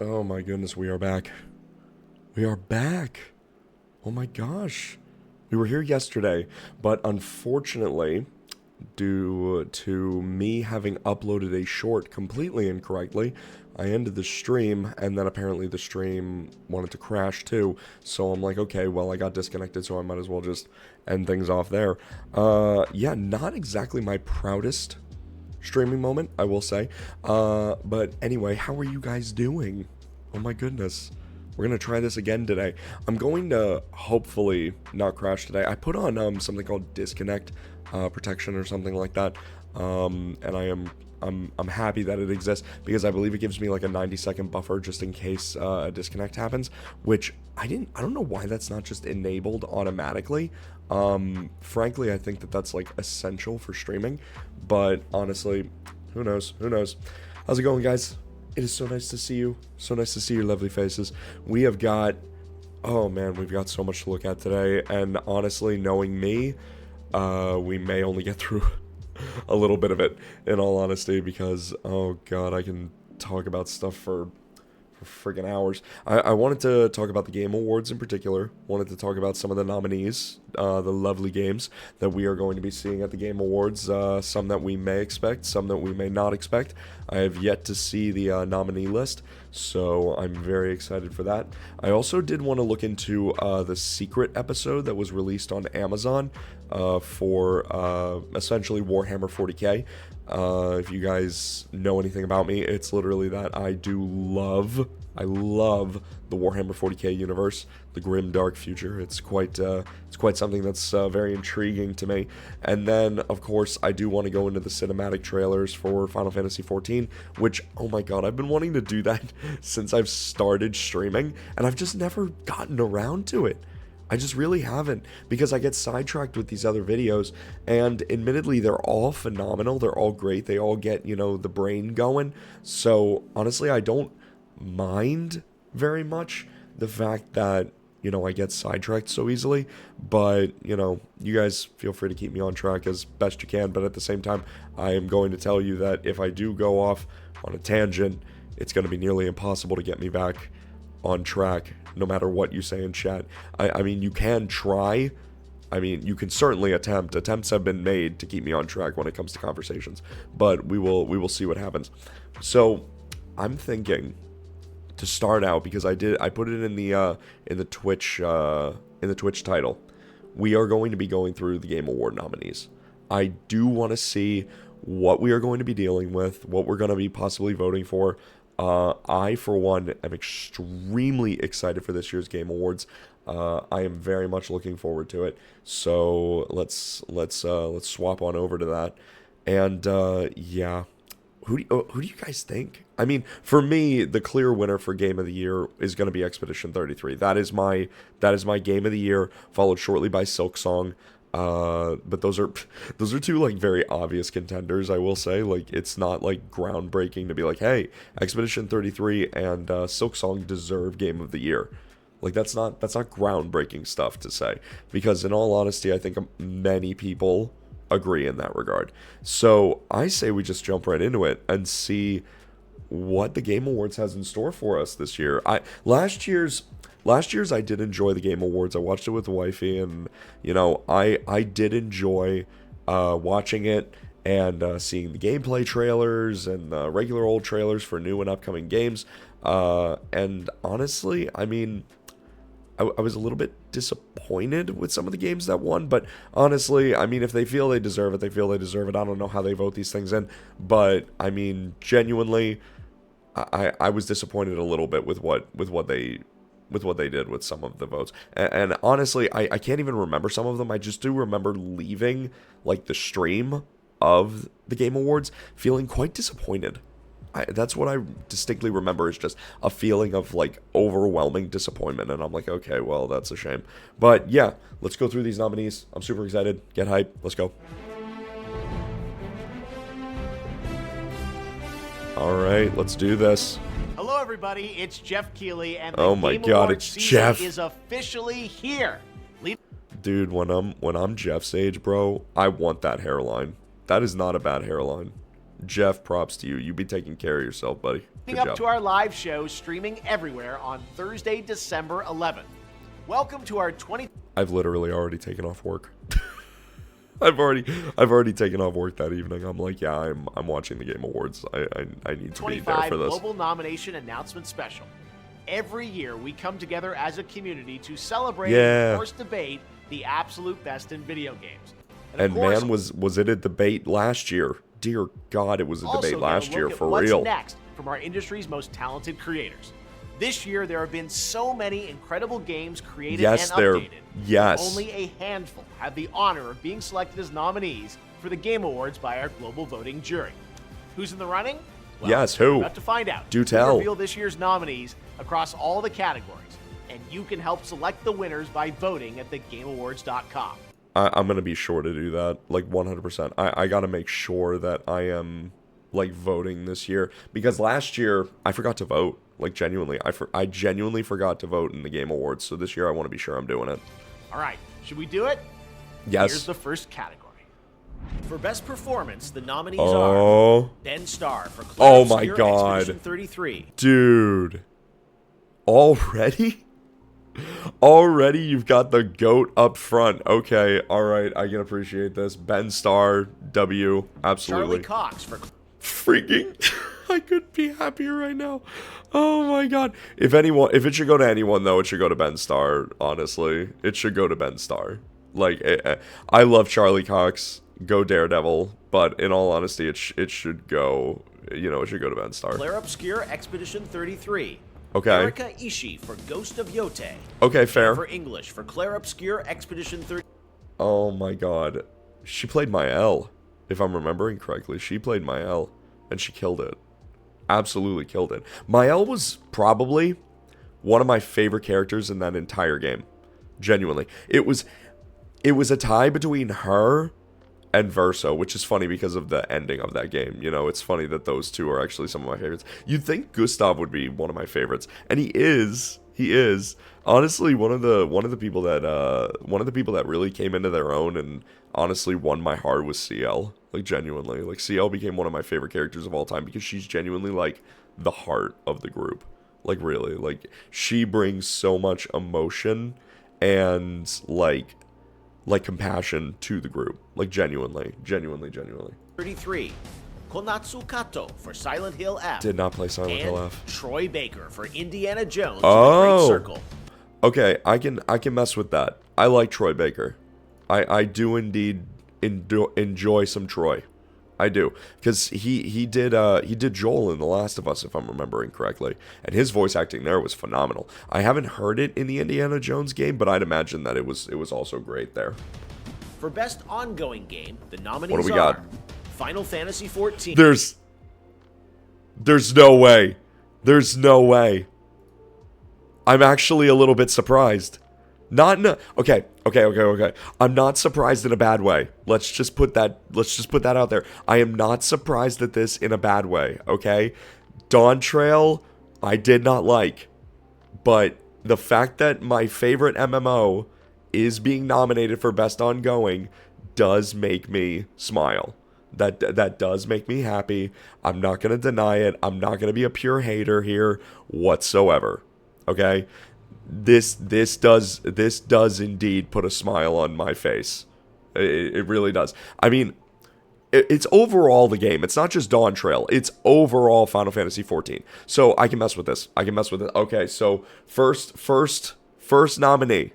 Oh my goodness, we are back. We are back. Oh my gosh. We were here yesterday, but unfortunately, due to me having uploaded a short completely incorrectly, I ended the stream, and then apparently the stream wanted to crash too, so I'm like, okay, well, I got disconnected, so I might as well just end things off there. Yeah, not exactly my proudest streaming moment, I will say. But anyway, how are you guys doing? Oh my goodness. We're going to try this again today. I'm going to hopefully not crash today. I put on something called disconnect protection or something like that. And I'm happy that it exists because I believe it gives me like a 90-second buffer just in case a disconnect happens, which I don't know why that's not just enabled automatically. Frankly, I think that that's like essential for streaming, but honestly, who knows? How's it going, guys? It is so nice to see you. So nice to see your lovely faces. We have got, oh man, we've got so much to look at today, and honestly, knowing me, we may only get through a little bit of it, in all honesty, because, oh god, I can talk about stuff for friggin' hours. I wanted to talk about the Game Awards in particular. Wanted to talk about some of the nominees, the lovely games that we are going to be seeing at the Game Awards. Some that we may expect, some that we may not expect. I have yet to see the nominee list, so I'm very excited for that. I also did want to look into the secret episode that was released on Amazon for essentially Warhammer 40k. If you guys know anything about me, it's literally that I love the Warhammer 40k universe, the grim dark future. It's quite something that's very intriguing to me. And then, of course, I do want to go into the cinematic trailers for Final Fantasy XIV, which, oh my god, I've been wanting to do that since I've started streaming, and I've just never gotten around to it. I just really haven't, because I get sidetracked with these other videos, and admittedly, they're all phenomenal, they're all great, they all get, you know, the brain going, so honestly, I don't mind very much the fact that, you know, I get sidetracked so easily, but, you know, you guys feel free to keep me on track as best you can, but at the same time, I am going to tell you that if I do go off on a tangent, it's going to be nearly impossible to get me back on track, no matter what you say in chat. I mean, you can try. I mean, you can certainly attempt. Attempts have been made to keep me on track when it comes to conversations, but we will see what happens. So, I'm thinking to start out, because I put it in the Twitch title. We are going to be going through the Game Award nominees. I do want to see what we are going to be dealing with, what we're going to be possibly voting for. I, for one, am extremely excited for this year's Game Awards. I am very much looking forward to it. So let's swap on over to that. And yeah, who do you guys think? I mean, for me, the clear winner for game of the year is going to be Expedition 33. That is my game of the year, followed shortly by Silksong. But those are two like very obvious contenders. I will say, like, it's not like groundbreaking to be like, hey, Expedition 33 and Silksong deserve game of the year. Like, that's not groundbreaking stuff to say, because in all honesty, I think many people agree in that regard. So I say we just jump right into it and see what the Game Awards has in store for us this year. Last year's I did enjoy the Game Awards. I watched it with wifey, and you know, I did enjoy watching it and seeing the gameplay trailers and the regular old trailers for new and upcoming games. And honestly, I mean, I was a little bit disappointed with some of the games that won, but honestly, I mean, if they feel they deserve it, they feel they deserve it. I don't know how they vote these things in, but I mean, genuinely, I was disappointed a little bit with what they did with some of the votes. And honestly, I can't even remember some of them. I just do remember leaving like the stream of the Game Awards feeling quite disappointed. That's what I distinctly remember, is just a feeling of like overwhelming disappointment, and I'm like, okay, well, that's a shame. But yeah, let's go through these nominees. I'm super excited. Get hype. Let's go. All right, let's do this. Hello, everybody. It's Jeff Keighley, and oh my god, it's Jeff. Is officially here. Dude, when I'm Jeff's age, bro, I want that hairline. That is not a bad hairline. Jeff, props to you. You be taking care of yourself, buddy. Good up job. To our live show streaming everywhere on Thursday, December 11th. Welcome to our I've literally already taken off work. I've already taken off work that evening. I'm like, yeah, I'm watching the Game Awards. I need to be there for this. Global Nomination Announcement Special. Every year we come together as a community to celebrate and of course debate the absolute best in video games. And man, was it a debate last year? Dear God, it was a debate last year, for real. What's next from our industry's most talented creators? This year, there have been so many incredible games created and updated. Only a handful have the honor of being selected as nominees for the Game Awards by our global voting jury. Who's in the running? Well, yes, who? We're about to find out. Do tell. We'll reveal this year's nominees across all the categories, and you can help select the winners by voting at thegameawards.com. I'm going to be sure to do that, like 100%. I got to make sure that I am, like, voting this year. Because last year, I forgot to vote. Like, genuinely. I genuinely forgot to vote in the Game Awards. So this year, I want to be sure I'm doing it. All right. Should we do it? Yes. Here's the first category. For Best Performance, the nominees are Ben Starr for Claire Obscure Expedition 33. Dude. Already? Already you've got the GOAT up front. Okay, alright, I can appreciate this. Ben Starr, W, absolutely. Charlie Cox for... Freaking... I couldn't be happier right now. Oh my god. If it should go to anyone, though, it should go to Ben Starr, honestly. It should go to Ben Starr. Like, I love Charlie Cox. Go Daredevil. But in all honesty, it should go... You know, it should go to Ben Starr. Claire Obscure Expedition 33. Okay. Erika Ishii for Ghost of Yote. Okay, fair. For English for Claire Obscure Expedition 30. Oh my god. She played Mael, if I'm remembering correctly. She played Mael, and she killed it. Absolutely killed it. Mael was probably one of my favorite characters in that entire game. Genuinely. It was a tie between her and Verso, which is funny because of the ending of that game. You know, it's funny that those two are actually some of my favorites. You'd think Gustav would be one of my favorites, and he is. Honestly, one of the people that really came into their own and honestly won my heart was CL. Like, genuinely, like, CL became one of my favorite characters of all time because she's genuinely like the heart of the group. Like, really, like, she brings so much emotion and like compassion to the group. Like, genuinely. 33. Konatsu Kato for Silent Hill F. Did not play Silent Hill F. Troy Baker for Indiana Jones and the Great Circle. Okay, I can mess with that. I like Troy Baker. I do indeed enjoy some Troy. I do, because he did Joel in The Last of Us, if I'm remembering correctly, and his voice acting there was phenomenal. I haven't heard it in the Indiana Jones game, but I'd imagine that it was also great there. For Best Ongoing Game, the nominees what do we got? Final Fantasy XIV. There's no way. There's no way. I'm actually a little bit surprised. Not in a, okay. I'm not surprised in a bad way. Let's just put that out there. I am not surprised at this in a bad way, okay? Dawn Trail, I did not like. But the fact that my favorite MMO is being nominated for Best Ongoing does make me smile. That does make me happy. I'm not going to deny it. I'm not going to be a pure hater here whatsoever. Okay? This does indeed put a smile on my face. It really does. I mean, it's overall the game. It's not just Dawn Trail. It's overall Final Fantasy XIV. So I can mess with this. Okay, so first nominee.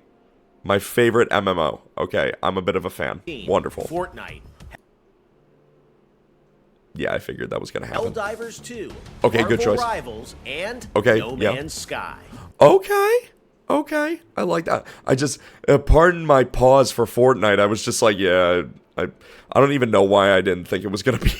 My favorite MMO. Okay, I'm a bit of a fan. Wonderful. Fortnite. Yeah, I figured that was going to happen. Helldivers 2. Okay, good choice. Rivals and okay, No Man's Sky. Okay, I like that. I just, pardon my pause for Fortnite. I was just like, yeah, I don't even know why I didn't think it was gonna be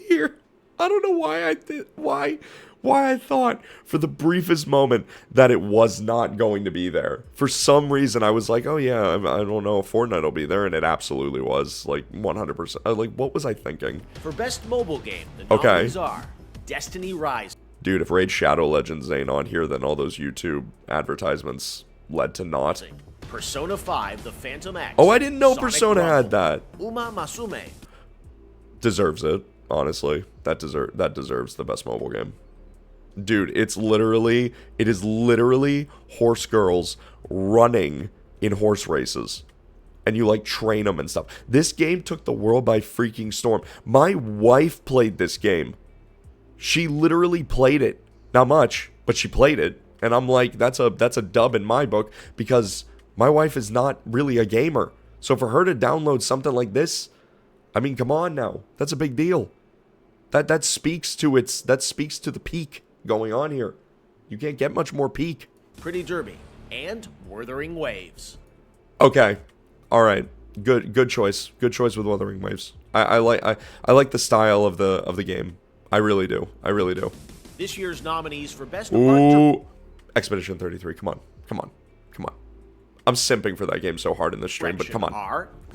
here. I don't know why I did. Why I thought for the briefest moment that it was not going to be there. For some reason, I was like, oh yeah, I don't know if Fortnite will be there, and it absolutely was, like 100%. Like, what was I thinking? For best mobile game, the nominees are Destiny Rise. Dude, if Raid Shadow Legends ain't on here, then all those YouTube advertisements led to naught. Persona 5, The Phantom X. Oh, I didn't know Sonic Persona Rumble, had that. Uma Masume. Deserves it, honestly. That deserves the best mobile game. Dude, it is literally horse girls running in horse races. And you, like, train them and stuff. This game took the world by freaking storm. My wife played this game. She literally played it. Not much, but she played it. And I'm like, that's a dub in my book, because my wife is not really a gamer. So for her to download something like this, I mean, come on now. That's a big deal. That speaks to the peak going on here. You can't get much more peak. Pretty Derby and Wuthering Waves. Okay. All right. Good choice. Good choice with Wuthering Waves. I like the style of the game. I really do. This year's nominees for best Ooh, Expedition 33. Come on. I'm simping for that game so hard in this stream, but come on.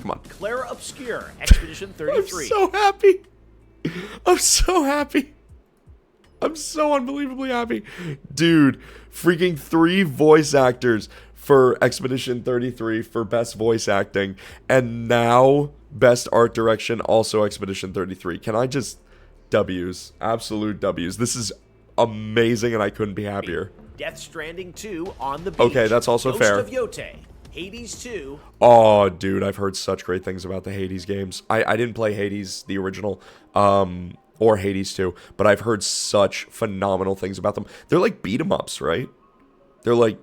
Come on. Claire Obscure, Expedition 33. I'm so happy. I'm so unbelievably happy. Dude, freaking 3 voice actors for Expedition 33 for best voice acting, and now best art direction, also Expedition 33. Can I just... W's. Absolute W's. This is amazing, and I couldn't be happier. Death Stranding 2 on the beach. Okay, that's also fair. Ghost of Yote. Hades 2. Oh, dude, I've heard such great things about the Hades games. I didn't play Hades, the original, or Hades 2, but I've heard such phenomenal things about them. They're like beat-em-ups, right? They're like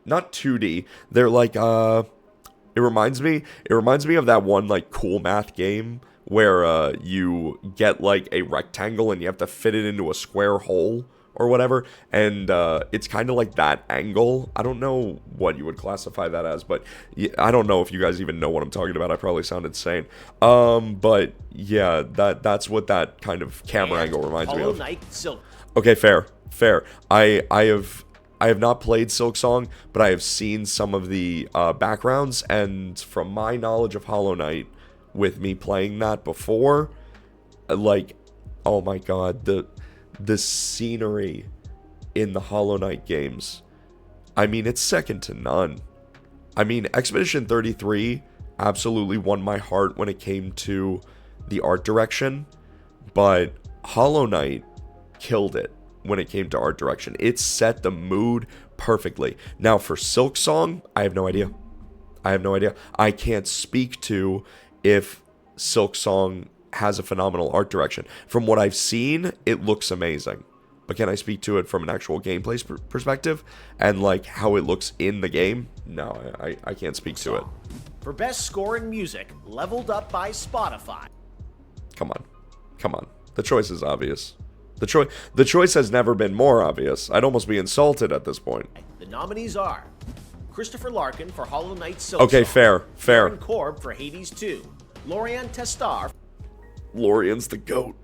not 2D. They're like, it reminds me of that one, like, Cool Math game where you get like a rectangle and you have to fit it into a square hole or whatever, and it's kind of like that angle. I don't know what you would classify that as, but I don't know if you guys even know what I'm talking about. I probably sound insane. But yeah, that's what that kind of camera angle reminds me of. Okay, fair. I have not played Silksong, but I have seen some of the backgrounds, and from my knowledge of Hollow Knight, with me playing that before, like, oh my god, the scenery in the Hollow Knight games, I mean, it's second to none. I mean, Expedition 33 absolutely won my heart when it came to the art direction, but Hollow Knight killed it when it came to art direction. It set the mood perfectly. Now, for Silksong, I have no idea. I can't speak to if Silksong has a phenomenal art direction. From what I've seen, it looks amazing. But can I speak to it from an actual gameplay perspective and like how it looks in the game? No, I can't speak to it. For best score in music, leveled up by Spotify. Come on. The choice is obvious. The choice has never been more obvious. I'd almost be insulted at this point. The nominees are Christopher Larkin for Hollow Knight Silksong. Okay, fair. Aaron Korb for Hades 2. Lorian Testar. Lorian's the GOAT.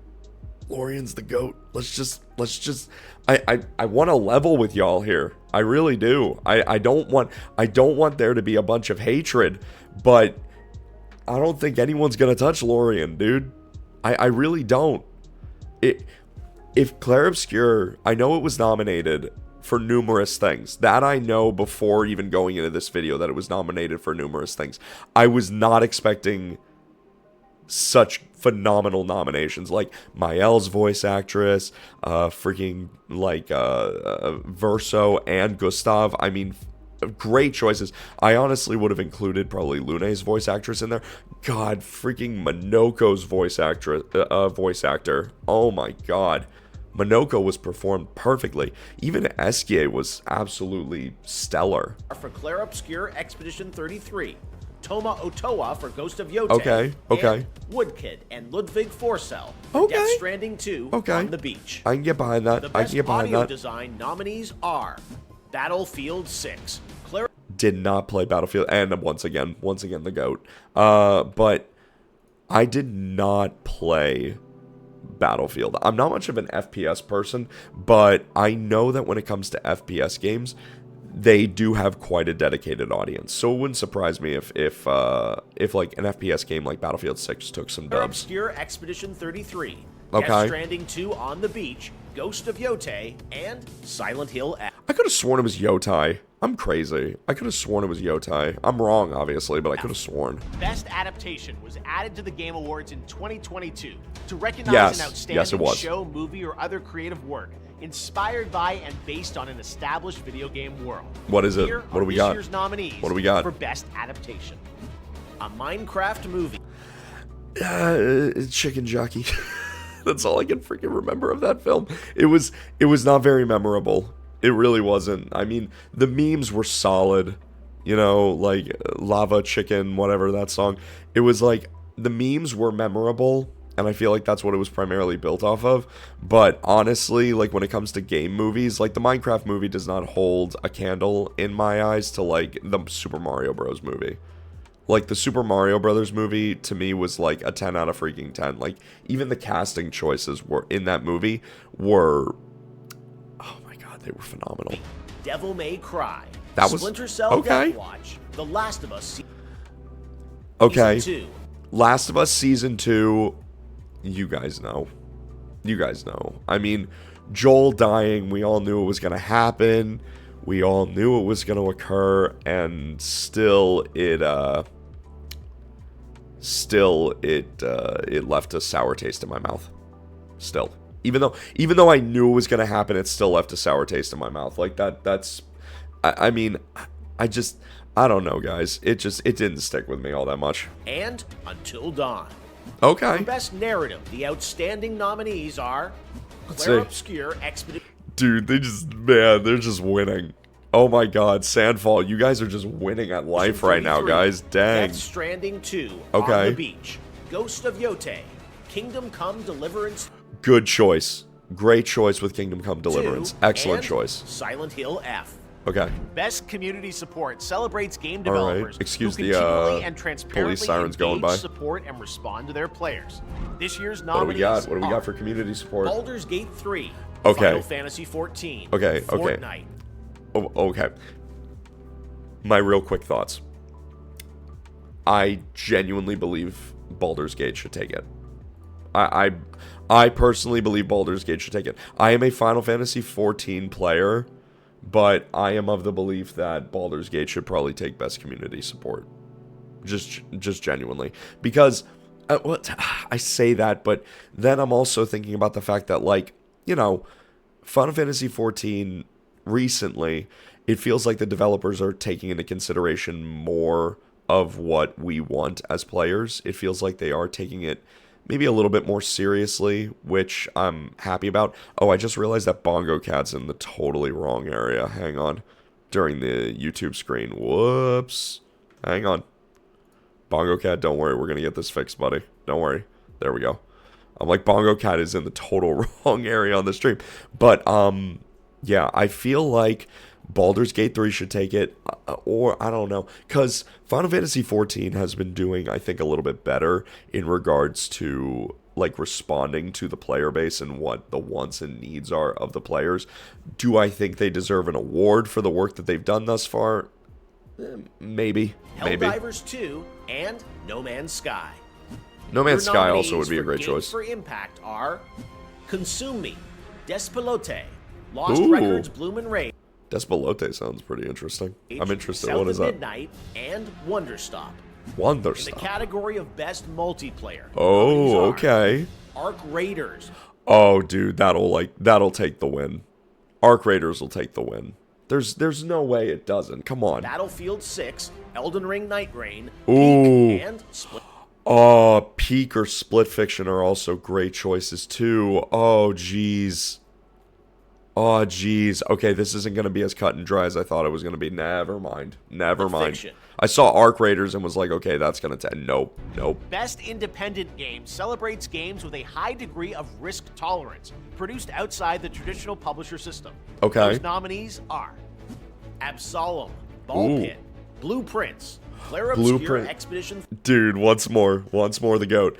Lorian's the GOAT. Let's just I want to level with y'all here. I really do. I don't want there to be a bunch of hatred, but I don't think anyone's gonna touch Lorian, dude. I really don't. If Clair Obscur, I know it was nominated for numerous things. That I know before even going into this video that it was nominated for numerous things. I was not expecting such phenomenal nominations, like Mael's voice actress, freaking like Verso and Gustav. I mean, great choices. I honestly would have included probably Lune's voice actress in there. God, freaking Minoko's voice actor. Oh my god. Minoko was performed perfectly. Even Eskie was absolutely stellar. For Clair Obscur Expedition 33, Toma Otoa for Ghost of Yote, okay. and Woodkid and Ludwig Forsell for Death Stranding 2 on the Beach. I can get behind that. The best audio design nominees are Battlefield 6. Clair did not play Battlefield, and once again the GOAT. But I did not play Battlefield. I'm not much of an FPS person, but I know that when it comes to FPS games, they do have quite a dedicated audience. So it wouldn't surprise me if like an FPS game like Battlefield 6 took some dubs. Obscure Expedition 33, okay. Death Stranding 2 on the Beach, Ghost of Yote, and Silent Hill F. I could have sworn it was Yotai. I'm crazy. I could have sworn it was Yotai. I'm wrong, obviously, but I could have sworn. Best Adaptation was added to the Game Awards in 2022 to recognize an outstanding show, movie, or other creative work inspired by and based on an established video game world. What is it? Here What do we got? Year's nominees what do we got for Best Adaptation? A Minecraft movie. Chicken Jockey. That's all I can freaking remember of that film. It was not very memorable. It really wasn't. I mean, the memes were solid. You know, like Lava Chicken, whatever that song. It was like the memes were memorable, and I feel like that's what it was primarily built off of. But honestly, like when it comes to game movies, like the Minecraft movie does not hold a candle in my eyes to like the Super Mario Bros. Movie. Like the Super Mario Brothers movie to me was like a 10 out of freaking 10. Like even the casting choices were in that movie were, oh my god, they were phenomenal. Devil May Cry. That was Splinter Cell okay. Death Watch. The Last of Us okay. Season 2. Last of Us Season 2. You guys know. You guys know. I mean, Joel dying, we all knew it was going to happen. We all knew it was going to occur, and still it left a sour taste in my mouth. Still, even though I knew it was going to happen, it still left a sour taste in my mouth. Like that's, I mean, I don't know, guys. It didn't stick with me all that much. And Until Dawn. Okay. For Best Narrative, the outstanding nominees are Clair Obscur Expedition. Dude, they're just winning. Oh my god, Sandfall, you guys are just winning at life right now, guys. Dang. Death Stranding 2 okay. on the Beach. Ghost of Yote. Kingdom Come Deliverance. Good choice. Great choice with Kingdom Come Deliverance. 2, excellent and choice. Silent Hill F. Okay. Best Community Support celebrates game developers Excuse who the continually and transparently police sirens going by. Support and respond to their players. This year's What do we nominees got? What do we got for community support? Baldur's Gate 3, Okay. Final Fantasy 14, Okay, Fortnite. Oh, okay. My real quick thoughts. I genuinely believe Baldur's Gate should take it. I personally believe Baldur's Gate should take it. I am a Final Fantasy 14 player, but I am of the belief that Baldur's Gate should probably take best community support. Just genuinely. Because, I say that, but then I'm also thinking about the fact that, like, you know, Final Fantasy 14 recently, it feels like the developers are taking into consideration more of what we want as players. It feels like they are taking it maybe a little bit more seriously, which I'm happy about. Oh, I just realized that Bongo Cat's in the totally wrong area. Hang on. During the YouTube screen. Whoops. Hang on. Bongo Cat, don't worry. We're going to get this fixed, buddy. Don't worry. There we go. I'm like, Bongo Cat is in the total wrong area on the stream. But, yeah, I feel like Baldur's Gate 3 should take it, or I don't know, because Final Fantasy 14 has been doing, I think, a little bit better in regards to like responding to the player base and what the wants and needs are of the players. Do I think they deserve an award for the work that they've done thus far? Maybe. Helldivers 2 and No Man's Sky. No Man's Sky also would be a great choice. For impact are Consume Me, Despelote, Lost Records, Bloom and Rage. Despelote sounds pretty interesting. I'm interested. South What is of that? Midnight, and Wonderstop. Wonderstop. In the category of best multiplayer. Oh, okay. Arc Raiders. Oh, dude, that'll take the win. Arc Raiders will take the win. There's no way it doesn't. Come on. Battlefield 6, Elden Ring Night Rain, Ooh. Peak, and Split. Oh, Peak or Split Fiction are also great choices too. Oh, jeez. Oh, jeez. Okay, this isn't going to be as cut and dry as I thought it was going to be. Never mind. Never mind. Fiction. I saw Arc Raiders and was like, okay, that's going to... Nope. Nope. Best Independent Game celebrates games with a high degree of risk tolerance, produced outside the traditional publisher system. Okay. Those nominees are Absolem, Ball Pit, Blueprints, Flare Obscure Expedition... Dude, once more the GOAT.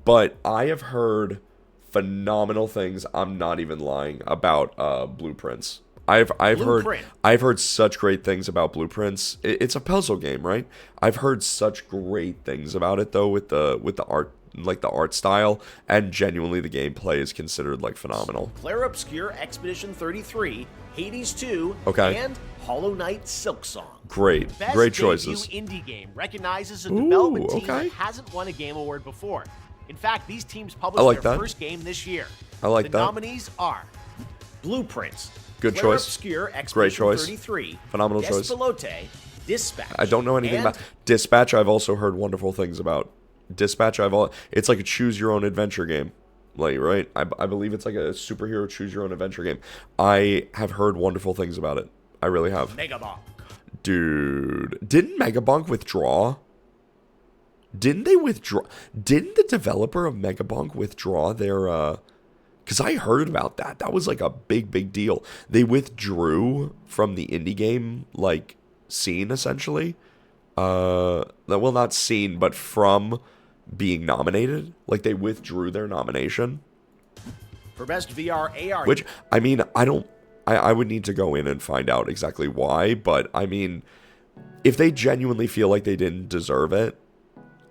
But I have heard phenomenal things. I'm not even lying about Blueprints. I've heard such great things about Blueprints. It's a puzzle game, right? I've heard such great things about it though with the art, like the art style, and genuinely the gameplay is considered like phenomenal. Flare Obscure Expedition 33, Hades 2, okay, and Hollow Knight Silksong. Great, Best great choices. Debut indie game recognizes a development team okay. that hasn't won a game award before. In fact, these teams published their first game this year. I like the nominees are Blueprints, good Flare choice, Obscure Expedition great choice, 33, phenomenal choice. Despelote, Dispatch. I don't know anything about Dispatch. I've also heard wonderful things about Dispatch. It's like a choose your own adventure game, like, right? I believe it's like a superhero choose your own adventure game. I have heard wonderful things about it. I really have. Megabonk. Dude, didn't Megabonk withdraw? Didn't they withdraw? Didn't the developer of Megabonk withdraw their because I heard about that. That was like a big deal. They withdrew from the indie game like scene essentially. Well, not scene, but from being nominated. Like they withdrew their nomination For best VR AR. Which I mean, I would need to go in and find out exactly why, but I mean, if they genuinely feel like they didn't deserve it,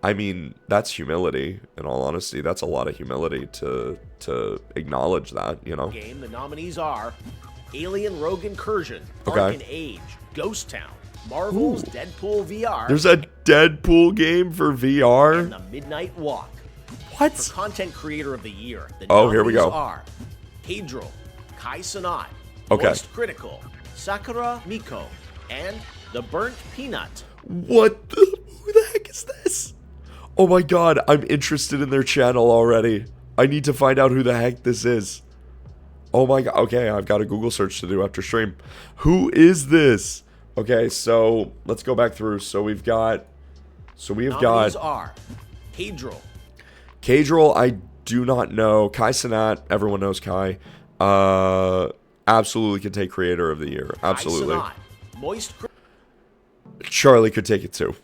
I mean, that's humility. In all honesty, that's a lot of humility to acknowledge that, you know. Game. The nominees are Alien Rogue Incursion, okay, Arcane Age, Ghost Town, Marvel's Deadpool VR. There's a Deadpool game for VR. And The Midnight Walk. What? For Content Creator of the Year, the here we go. are Pedro, Kai Sanat, okay, Moist Critical, Sakura Miko, and The Burnt Peanut. What the? Who the heck is this? Oh my god, I'm interested in their channel already. I need to find out who the heck this is. Oh my god. Okay, I've got a Google search to do after stream. Who is this? Okay, so let's go back through. So we've got. Nominees are Pedro. Cadril, I do not know. Kai Sanat, everyone knows Kai. Absolutely could take Creator of the Year. Absolutely. Kai Sanat, Moist. Charlie could take it too.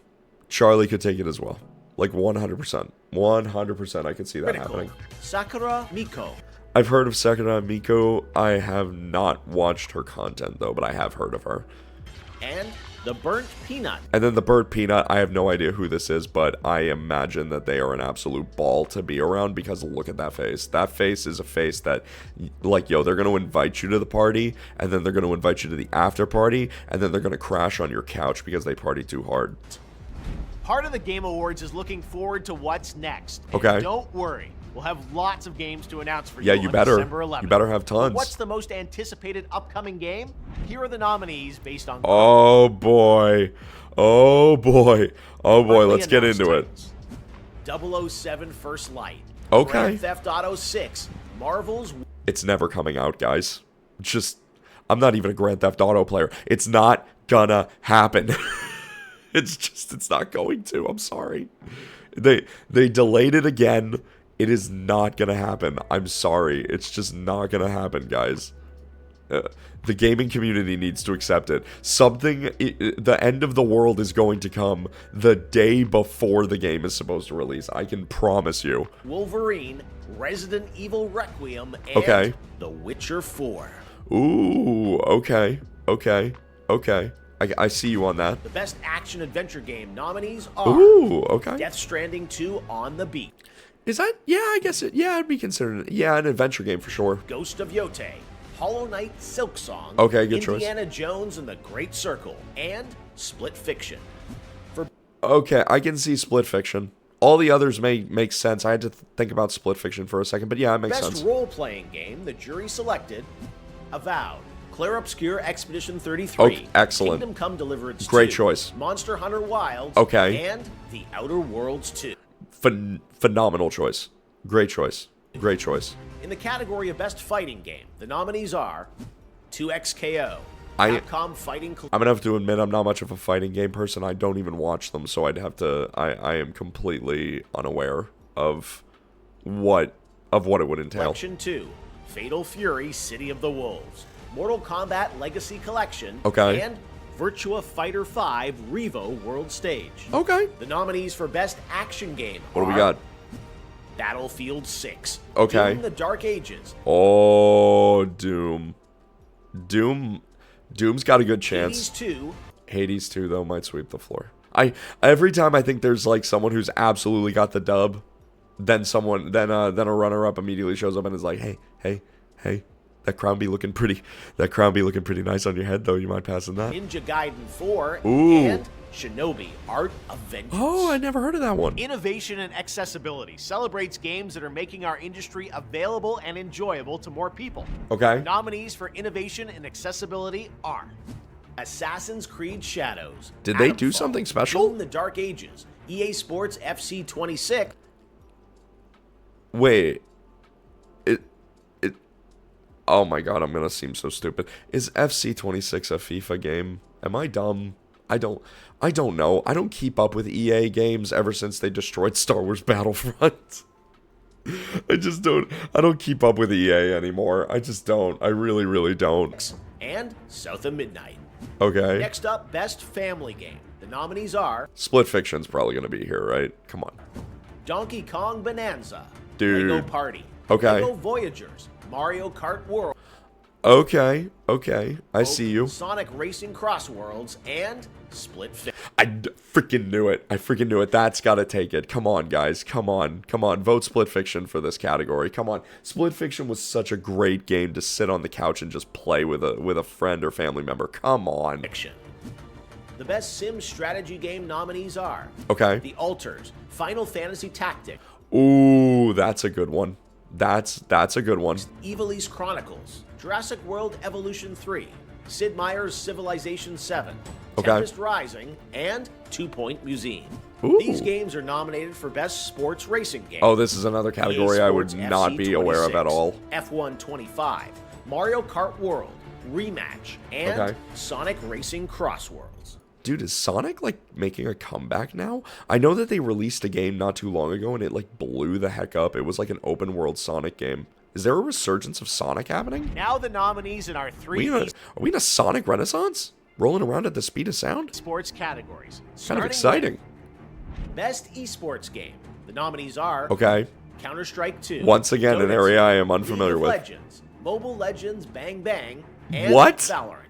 Charlie could take it as well. Like 100%. 100% I could see that happening. Sakura Miko. I've heard of Sakura Miko. I have not watched her content though, but I have heard of her. And The Burnt Peanut. And then The Burnt Peanut, I have no idea who this is, but I imagine that they are an absolute ball to be around because look at that face. That face is a face that, like, yo, they're going to invite you to the party, and then they're going to invite you to the after party, and then they're going to crash on your couch because they party too hard. Part of the Game Awards is looking forward to what's next. And okay. Don't worry. We'll have lots of games to announce for you on better. December 11th. You better have tons. But what's the most anticipated upcoming game? Here are the nominees based on... Oh, boy. Oh, boy. Oh, boy. Let's get into it. 007 First Light. Okay. Grand Theft Auto 6. Marvel's... It's never coming out, guys. Just... I'm not even a Grand Theft Auto player. It's not gonna happen. It's not going to. I'm sorry. They delayed it again. It is not gonna happen. I'm sorry. It's just not gonna happen, guys. The gaming community needs to accept it. The end of the world is going to come the day before the game is supposed to release. I can promise you. Wolverine, Resident Evil Requiem, and The Witcher 4. Ooh, okay. I see you on that. The best action-adventure game nominees are Death Stranding 2 On the Beat. Is that? Yeah, I guess it. Yeah, I'd be considered. Yeah, an adventure game for sure. Ghost of Yotei, Hollow Knight Silksong, okay, good choice. Indiana Jones and the Great Circle, and Split Fiction. Okay, I can see Split Fiction. All the others make sense. I had to think about Split Fiction for a second, but yeah, it makes sense. Best role-playing game, the jury selected Avowed, Clair Obscur Expedition 33, okay, excellent. Kingdom Come Deliverance 2, great choice. Monster Hunter Wilds, and The Outer Worlds 2. Phenomenal choice. Great choice. Great choice. In the category of Best Fighting Game, the nominees are 2XKO, Capcom Fighting... I'm gonna have to admit I'm not much of a fighting game person. I don't even watch them, so I'd have to... I am completely unaware of what it would entail. Collection 2, Fatal Fury City of the Wolves, Mortal Kombat Legacy Collection, and Virtua Fighter 5 Revo World Stage. Okay. The nominees for Best Action Game are... What do we got? Battlefield 6. Okay. Doom: The Dark Ages. Oh, Doom. Doom's got a good chance. Hades 2, though, might sweep the floor. Every time I think there's like someone who's absolutely got the dub, then a runner-up immediately shows up and is like, hey, that crown be looking pretty nice on your head, though. You mind passing that? Ninja Gaiden 4 and Shinobi Art of Vengeance. Oh, I never heard of that one. Innovation and accessibility celebrates games that are making our industry available and enjoyable to more people. Okay. Nominees for innovation and accessibility are Assassin's Creed Shadows. Did they do something special? Doom: The Dark Ages. EA Sports FC 26. Wait. Oh my god, I'm gonna seem so stupid. Is FC 26 a FIFA game? Am I dumb? I don't know. I don't keep up with EA games ever since they destroyed Star Wars Battlefront. I don't keep up with EA anymore. I just don't. I really don't. And South of Midnight. Okay. Next up, Best Family Game. The nominees are... Split Fiction's probably gonna be here, right? Come on. Donkey Kong Bonanza. Dude. Lego Party. Okay. Lego Voyagers. Mario Kart World. Okay. I see you. Sonic Racing Cross Worlds and Split Fiction. I freaking knew it. That's got to take it. Come on, guys. Come on. Vote Split Fiction for this category. Come on. Split Fiction was such a great game to sit on the couch and just play with a friend or family member. Come on. Fiction. The Best Sim Strategy Game nominees are... The Alters, Final Fantasy Tactics. Ooh, that's a good one. That's a good one. Ivalice Chronicles, Jurassic World Evolution 3, Sid Meier's Civilization 7, Tempest Rising, and 2 Point Museum. Ooh. These games are nominated for Best Sports Racing Game. Oh, this is another category I would not be aware of at all. F1 25, Mario Kart World, Rematch, and Sonic Racing Cross Worlds. Dude, is Sonic, like, making a comeback now? I know that they released a game not too long ago, and it, like, blew the heck up. It was, like, an open-world Sonic game. Is there a resurgence of Sonic happening? Now the nominees in our are we in a Sonic renaissance? Rolling around at the speed of sound? Sports categories. Kind of exciting. Best esports game. The nominees are... Counter-Strike 2. Once again, an area I am unfamiliar with. Legends, Mobile Legends Bang Bang, and Valorant.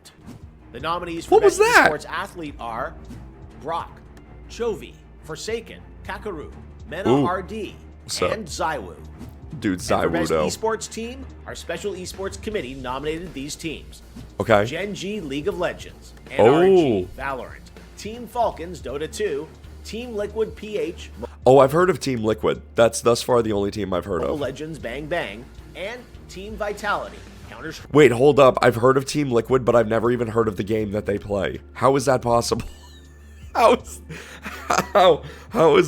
The nominees for Best Esports Athlete are Brock, Chovy, Forsaken, Kakaru, Mena RD, and Zywoo. Dude, Zywoo, for Best Esports Team, our Special Esports Committee nominated these teams. Gen G League of Legends, NRG Valorant, Team Falcons Dota 2, Team Liquid PH. Oh, I've heard of Team Liquid. That's thus far the only team I've heard of. Mobile Legends Bang Bang, and Team Vitality. Wait, hold up. I've heard of Team Liquid, but I've never even heard of the game that they play. How is that possible? How is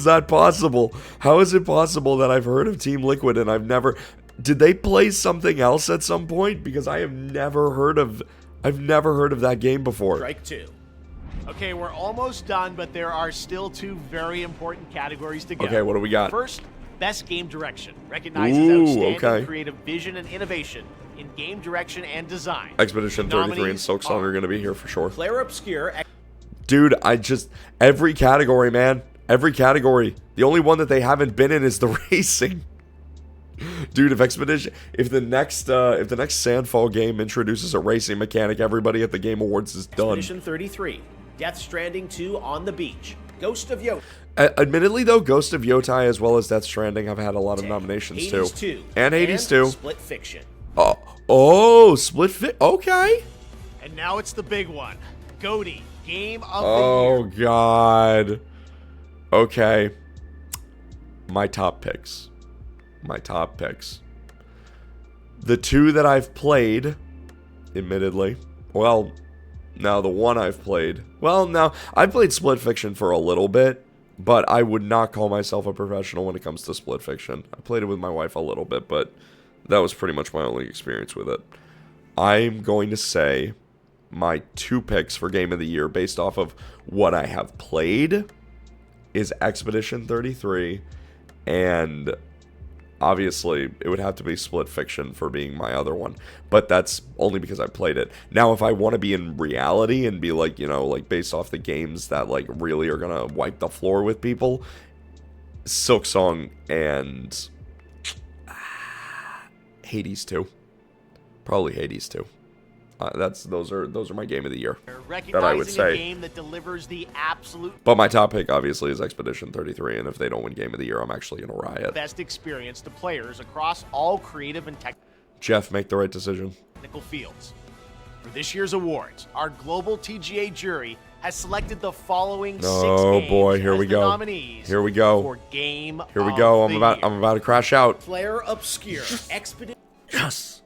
that possible? How is it possible that I've heard of Team Liquid and I've never... Did they play something else at some point? Because I have never heard of... I've never heard of that game before. Strike 2. Okay, we're almost done, but there are still 2 very important categories to go. Okay, what do we got? First, Best Game Direction. Recognizes outstanding creative vision and innovation in game direction and design. Expedition 33 and Silksong are going to be here for sure. Player Obscure. Dude, every category, man. Every category. The only one that they haven't been in is the racing. Dude, if the next Sandfall game introduces a racing mechanic, everybody at the Game Awards is done. Expedition 33, Death Stranding 2 on the Beach, Ghost of Yotai. Admittedly, though, Ghost of Yotai as well as Death Stranding have had a lot of nominations Hades too. 2, And Hades 2. Split Fiction. Split Fiction. Okay. And now it's the big one. GOTY, Game of the Year. Oh, God. Okay. My top picks. The two that I've played, admittedly. Well, now the one I've played. Well, now, I played Split Fiction for a little bit, but I would not call myself a professional when it comes to Split Fiction. I played it with my wife a little bit, but that was pretty much my only experience with it. I'm going to say my two picks for Game of the Year based off of what I have played is Expedition 33, and obviously it would have to be Split Fiction for being my other one, but that's only because I played it. Now, if I want to be in reality and be like, like based off the games that like really are gonna wipe the floor with people, Silksong and Hades 2. Probably Hades 2. Those are my Game of the Year that I would say. A game that delivers the absolute but my top pick obviously is Expedition 33, and if they don't win Game of the Year, I'm actually gonna riot. Best experience to players across all creative and Jeff, make the right decision. Technical fields. For this year's awards, our global TGA jury has selected the following 6 games boy, here as we the go. nominees Here we go. for Game Here we of go. the I'm about to crash out. Player Obscure Expedition. Yes.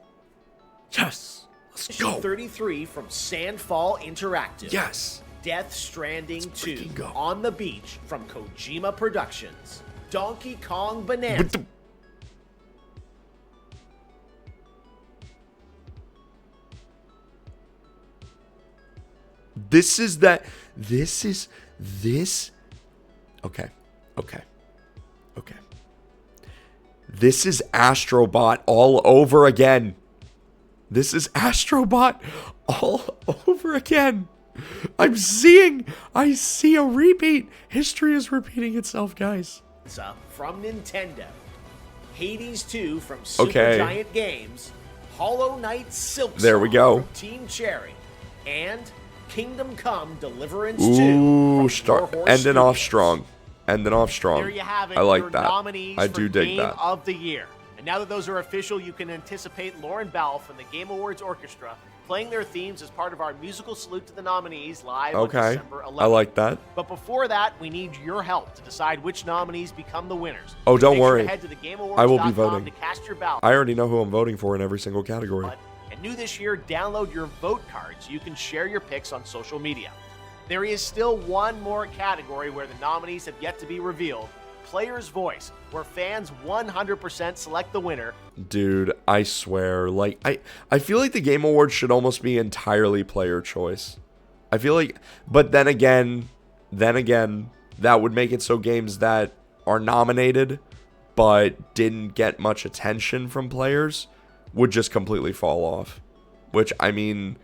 Let's go. 33 from Sandfall Interactive. Yes. Death Stranding 2 go. on the Beach from Kojima Productions. Donkey Kong Bonanza. Okay. This is Astrobot all over again. I see a repeat. History is repeating itself, guys. From Nintendo. Hades 2 from Supergiant Games. Hollow Knight Silksong There we go. from Team Cherry. And Kingdom Come Deliverance 2 Ooh, from Four Horse ending off Studios. strong. There you have it. I like your that. Nominees I for do dig Game that. of the Year. And now that those are official, you can anticipate Lauren Bell from the Game Awards Orchestra playing their themes as part of our musical salute to the nominees live on December 11th. I like that. But before that, we need your help to decide which nominees become the winners. Oh, don't Make sure worry. to head to thegameawards.com I will be voting. to cast your ballot. I already know who I'm voting for in every single category. And new this year, download your vote card so you can share your picks on social media. There is still one more category where the nominees have yet to be revealed. Player's Voice, where fans 100% select the winner. Dude, I swear, I feel like the Game Awards should almost be entirely player choice. I feel like, but then again, that would make it so games that are nominated but didn't get much attention from players would just completely fall off. Which, I mean,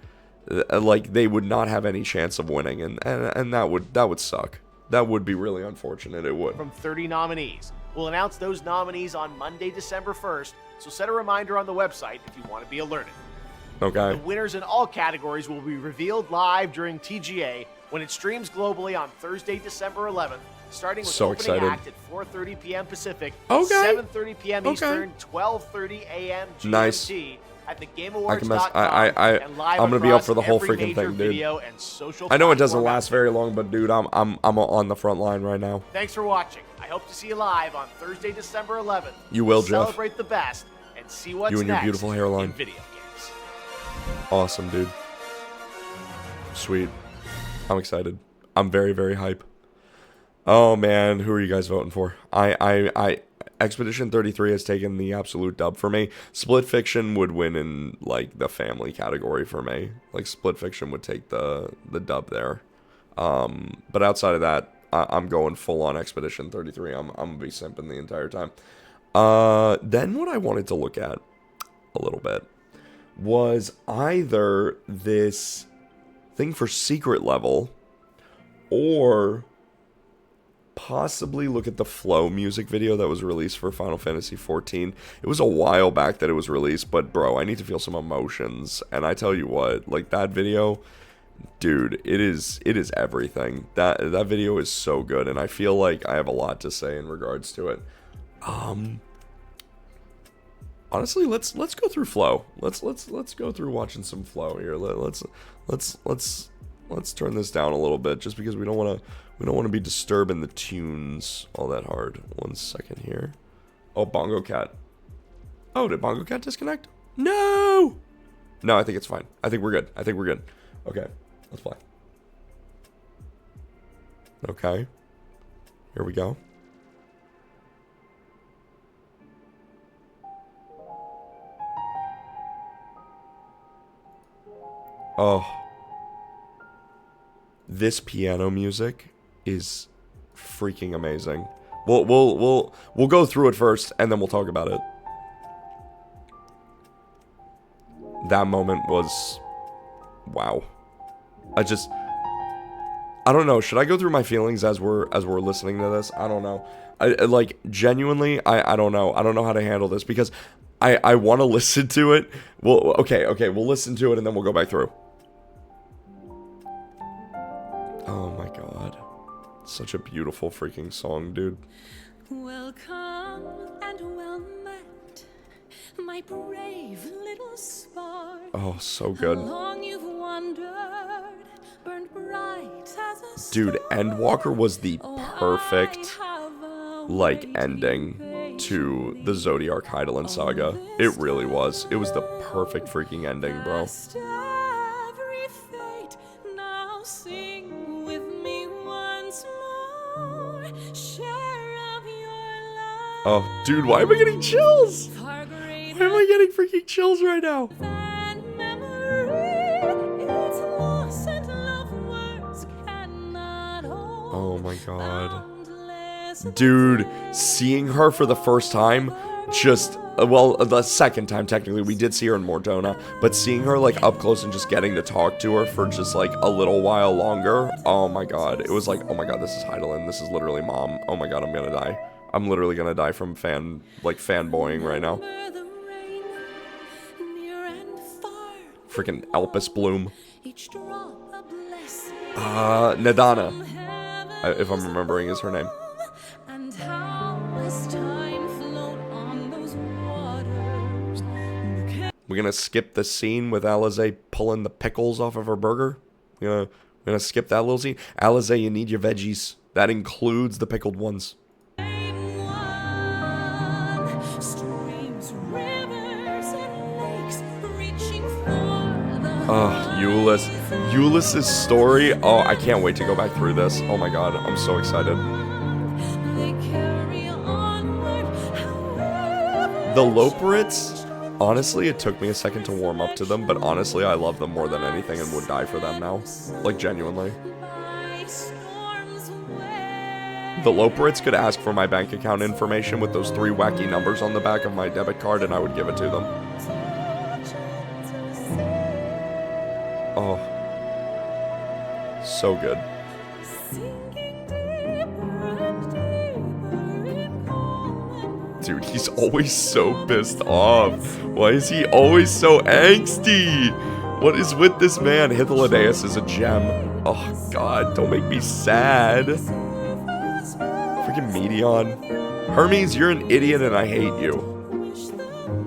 they would not have any chance of winning, and that would suck. That would be really unfortunate. It would. From 30 nominees. We'll announce those nominees on Monday, December 1st, so set a reminder on the website if you want to be alerted. Okay. The winners in all categories will be revealed live during TGA when it streams globally on Thursday, December 11th, starting with opening act at 4:30 p.m. Pacific, 7:30 p.m. Eastern, 12:30 a.m. GMT. Nice. At thegameawards.com and live I'm gonna be up for the whole every freaking major thing, dude. video and social I know it doesn't platform last very long, but dude, I'm on the front line right now. Thanks for watching. I hope to see you live on Thursday, December 11th. You will, Jeff. Celebrate the best and see what's You and your next beautiful hairline. in video games. Awesome, dude. Sweet. I'm excited. I'm very, very hype. Oh man, who are you guys voting for? Expedition 33 has taken the absolute dub for me. Split Fiction would win in like the family category for me. Like Split Fiction would take the dub there. But outside of that, I'm going full on Expedition 33. I'm gonna be simping the entire time. Then what I wanted to look at a little bit was either this thing for secret level, or possibly look at the Flow music video that was released for Final Fantasy XIV. It was a while back that it was released, but bro, I need to feel some emotions. And I tell you what, like that video, dude, it is everything. That video is so good, and I feel like I have a lot to say in regards to it. Honestly, let's go through Flow. Let's go through watching some Flow here. Let's turn this down a little bit, just because we don't want to be disturbing the tunes all that hard. 1 second here. Oh, Bongo Cat. Oh, did Bongo Cat disconnect? No. No, I think it's fine. I think we're good. Okay, let's play. Okay. Here we go. Oh. This piano music is freaking amazing. We'll go through it first, and then we'll talk about it. That moment was, wow. I don't know. Should I go through my feelings as we're listening to this? I don't know. I like, genuinely, I don't know. I don't know how to handle this, because I want to listen to it. Well, okay, we'll listen to it and then we'll go back through. Oh my god. Such a beautiful freaking song, dude. Welcome and well met, my brave little spark. Oh, so good. How long you've wandered, burned bright as a star. Dude, Endwalker was the perfect, like, ending to the Zodiark Hydaelyn saga. It really was. It was the perfect freaking ending, bro. Oh, dude, why am I getting chills? Why am I getting freaking chills right now? Oh my god. Dude, seeing her for the first time, just, well, the second time technically, we did see her in Mordona, but seeing her like up close and just getting to talk to her for just like a little while longer, oh my god. It was like, oh my god, this is Hydaelyn, this is literally mom. Oh my god, I'm gonna die. I'm literally gonna die from fanboying right now. Freaking Elpis Bloom. Nadana, if I'm remembering is her name. We're gonna skip the scene with Alize pulling the pickles off of her burger. We're gonna skip that little scene. Alize, you need your veggies. That includes the pickled ones. Oh, Euless. Euless' story. Oh, I can't wait to go back through this. Oh my god, I'm so excited. The Loporits, honestly, it took me a second to warm up to them, but honestly, I love them more than anything and would die for them now. Like, genuinely. The Loporits could ask for my bank account information with those 3 wacky numbers on the back of my debit card, and I would give it to them. Oh, so good. Dude, he's always so pissed off. Why is he always so angsty? What is with this man? Hythlodaeus is a gem. Oh god, don't make me sad. Freaking Medion. Hermes, you're an idiot and I hate you.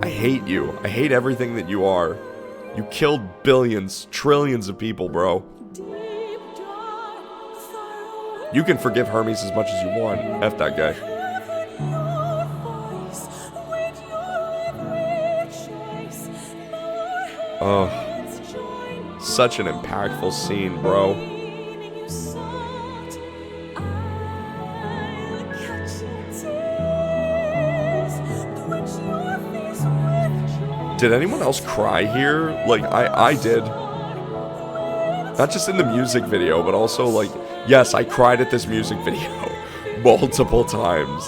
I hate you. I hate everything that you are. You killed billions, trillions of people, bro. You can forgive Hermes as much as you want. F that guy. Oh, such an impactful scene, bro. Did anyone else cry here? Like, I did. Not just in the music video, but also, like, yes, I cried at this music video multiple times.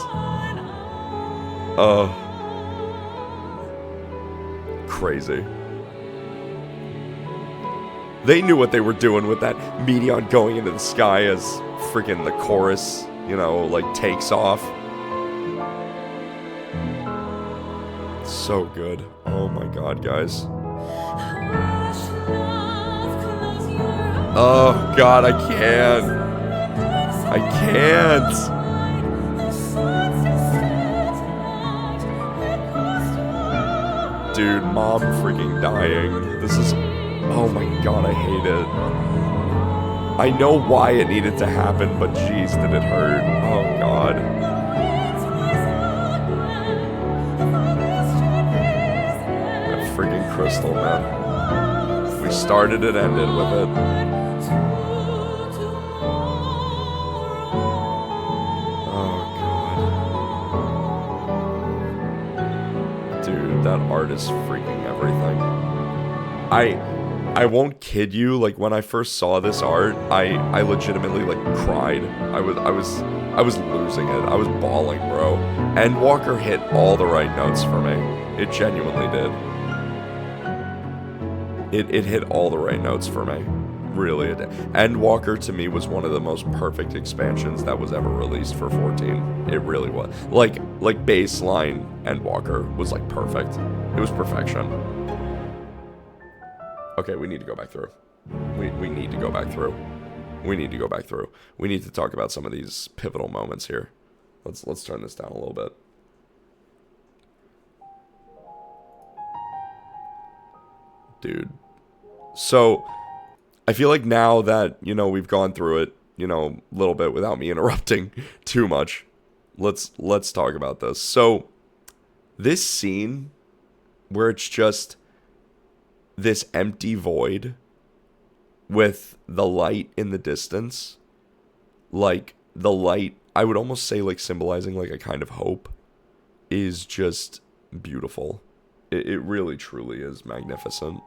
Crazy. They knew what they were doing with that Meteon going into the sky as freaking the chorus, you know, like takes off. So good. Oh my god, guys. Oh god, I can't. I can't. Dude, mom freaking dying. This is... Oh my god, I hate it. I know why it needed to happen, but jeez, did it hurt. Oh god. That freaking crystal, man. We started it, ended with it. Oh god. Dude, that art is freaking everything. I won't kid you, like when I first saw this art, I legitimately like cried. I was losing it. I was bawling, bro. Endwalker hit all the right notes for me. It genuinely did. It hit all the right notes for me. Really it did. Endwalker to me was one of the most perfect expansions that was ever released for 14. It really was. Like baseline Endwalker was like perfect. It was perfection. Okay, we need to go back through. We need to go back through. We need to go back through. We need to talk about some of these pivotal moments here. Let's turn this down a little bit. Dude. So, I feel like now that, you know, we've gone through it, you know, a little bit without me interrupting too much, let's talk about this. So, this scene where it's just this empty void with the light in the distance, like the light, I would almost say like symbolizing like a kind of hope, is just beautiful. It really truly is magnificent.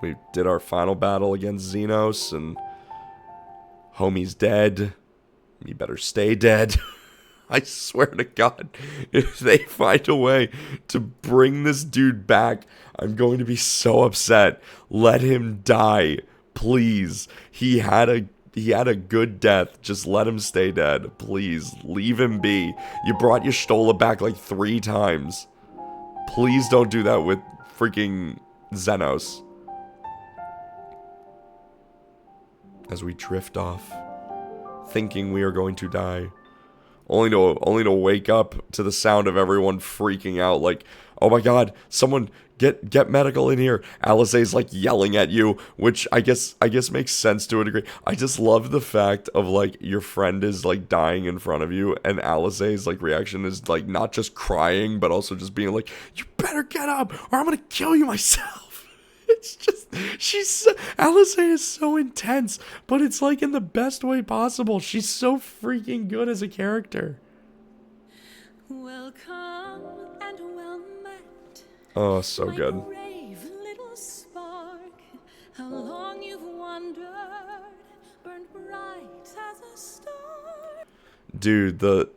We did our final battle against Xenos and homie's dead. You better stay dead. I swear to God, if they find a way to bring this dude back, I'm going to be so upset. Let him die, please. He had a good death. Just let him stay dead, please. Leave him be. You brought Y'shtola back like 3 times. Please don't do that with freaking Xenos. As we drift off, thinking we are going to die. Only to wake up to the sound of everyone freaking out like, oh my god, someone get medical in here. Alizé's like yelling at you, which I guess makes sense to a degree. I just love the fact of like your friend is like dying in front of you and Alizé's like reaction is like not just crying but also just being like, you better get up or I'm gonna kill you myself. It's just, Alizé is so intense, but it's like in the best way possible. She's so freaking good as a character. Welcome and well met. Oh, so my good. Brave little spark. How long you've wandered, burned bright as a star. Dude, the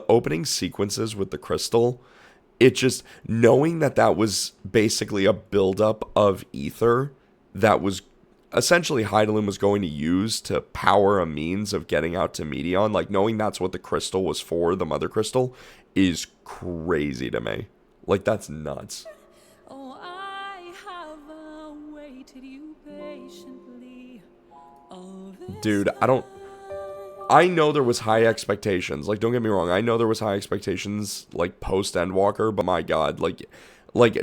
opening sequences with the crystal, it just, knowing that was basically a buildup of ether that was essentially Hydaelyn was going to use to power a means of getting out to Meteon, like knowing that's what the crystal was for, the mother crystal, is crazy to me. Like, that's nuts. Oh, I have awaited you patiently. All this Dude, I know there was high expectations. Like, don't get me wrong. I know there was high expectations, like, post-Endwalker. But my god, like,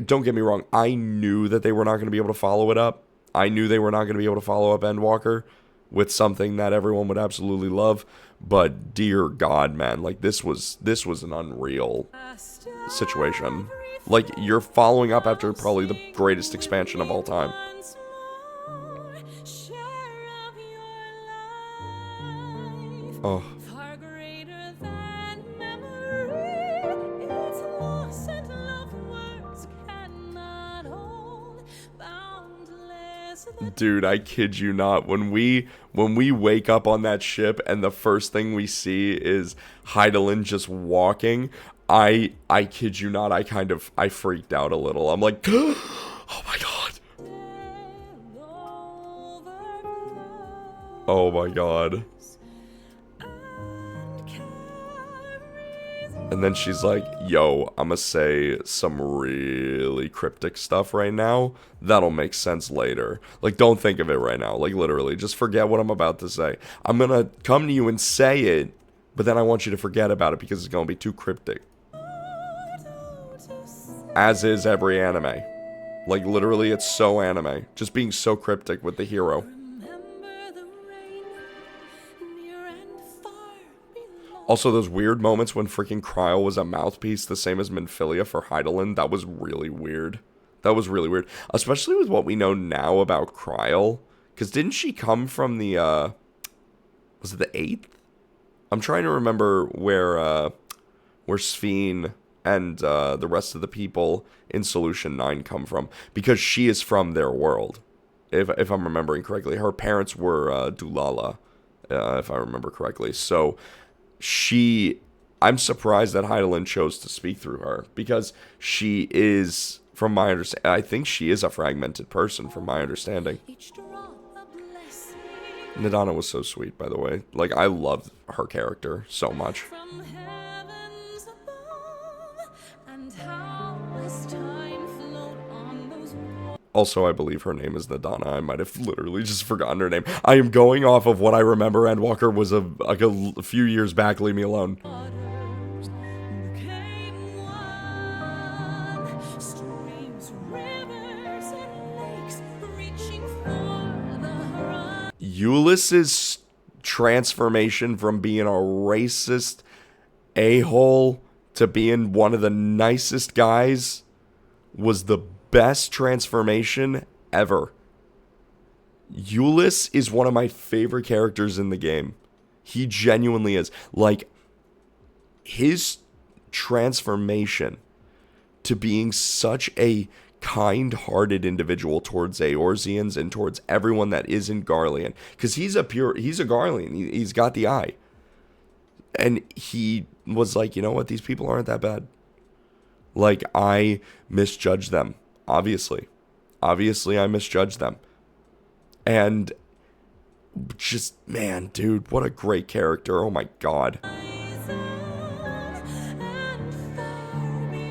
don't get me wrong. I knew that they were not going to be able to follow it up. I knew they were not going to be able to follow up Endwalker with something that everyone would absolutely love. But, dear god, man, like, this was an unreal situation. Like, you're following up after probably the greatest expansion of all time. Oh. Far greater than memory, it's lost and love words cannot hold, boundless. Dude, I kid you not. When we wake up on that ship and the first thing we see is Hydaelyn just walking, I kid you not, I freaked out a little. I'm like, oh my god. Oh my god. And then she's like, yo, I'ma say some really cryptic stuff right now. That'll make sense later. Like, don't think of it right now. Like, literally, just forget what I'm about to say. I'm gonna come to you and say it, but then I want you to forget about it because it's gonna be too cryptic. As is every anime. Like, literally, it's so anime. Just being so cryptic with the hero. Also, those weird moments when freaking Cryle was a mouthpiece, the same as Minfilia for Hydaelyn, that was really weird. That was really weird. Especially with what we know now about Cryle. Because didn't she come from the, was it the 8th? I'm trying to remember where Sphene and the rest of the people in Solution 9 come from. Because she is from their world. If I'm remembering correctly. Her parents were Dulala, if I remember correctly. So I'm surprised that Hydaelyn chose to speak through her, because she is, from my understanding, I think she is a fragmented person, from my understanding. Nadana was so sweet, by the way. Like, I love her character so much. Also, I believe her name is Nadana. I might have literally just forgotten her name. I am going off of what I remember. Endwalker was a few years back. Leave me alone. Euliss's transformation from being a racist a-hole to being one of the nicest guys was the best transformation ever. Euliss is one of my favorite characters in the game. He genuinely is. Like, his transformation to being such a kind-hearted individual towards Eorzeans and towards everyone that isn't Garlean. Because he's a Garlean. He's got the eye. And he was like, you know what? These people aren't that bad. Like, I misjudged them. Obviously, I misjudged them. And just, man, dude, what a great character. Oh my god.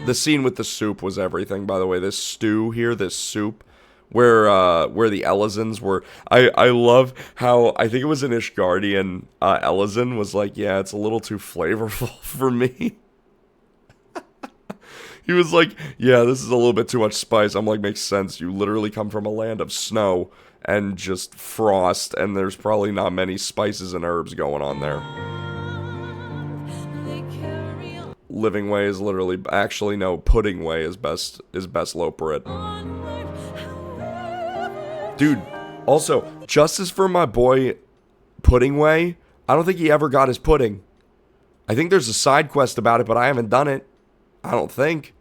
The scene with the soup was everything, by the way. This stew here, this soup, where the Elizans were. I love how, I think it was an Ishgardian Elizan was like, yeah, it's a little too flavorful for me. He was like, yeah, this is a little bit too much spice. I'm like, makes sense. You literally come from a land of snow and just frost, and there's probably not many spices and herbs going on there. Living Way is literally, actually no, Pudding Way is best Loperit. Dude, also, justice for my boy Pudding Way. I don't think he ever got his pudding. I think there's a side quest about it, but I haven't done it. I don't think.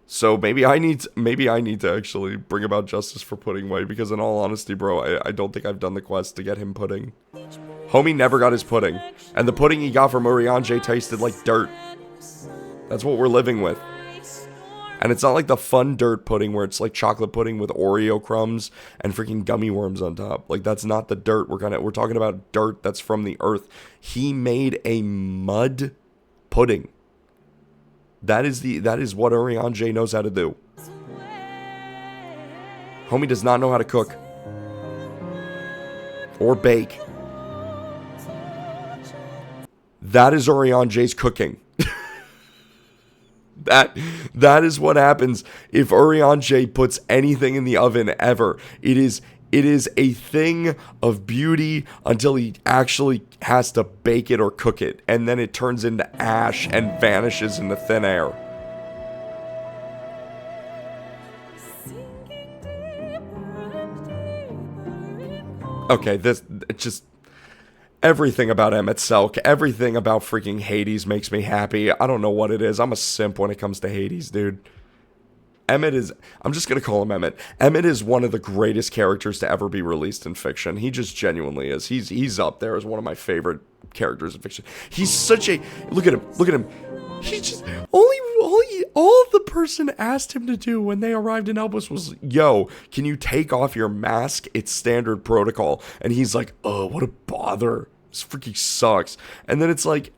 So maybe I need to actually bring about justice for Pudding Way, because in all honesty, bro, I don't think I've done the quest to get him pudding. Homie never got his pudding, and the pudding he got from Urianger tasted like dirt. That's what we're living with. And it's not like the fun dirt pudding where it's like chocolate pudding with Oreo crumbs and freaking gummy worms on top. Like, that's not the dirt we're talking about. Dirt that's from the earth. He made a mud pudding. That is what Urianger knows how to do. Homie does not know how to cook or bake. That is Urianger's cooking. That is what happens if Urianger puts anything in the oven ever. It is a thing of beauty until he actually has to bake it or cook it, and then it turns into ash and vanishes into thin air. Okay, just everything about Emmett Selk, everything about freaking Hades makes me happy. I don't know what it is. I'm a simp when it comes to Hades, dude. Emmett is, I'm just going to call him Emmett. Emmett is one of the greatest characters to ever be released in fiction. He just genuinely is. He's up there as one of my favorite characters in fiction. He's such a, look at him. He just, all the person asked him to do when they arrived in Elbis was, yo, can you take off your mask? It's standard protocol. And he's like, oh, what a bother. This freaking sucks. And then it's like,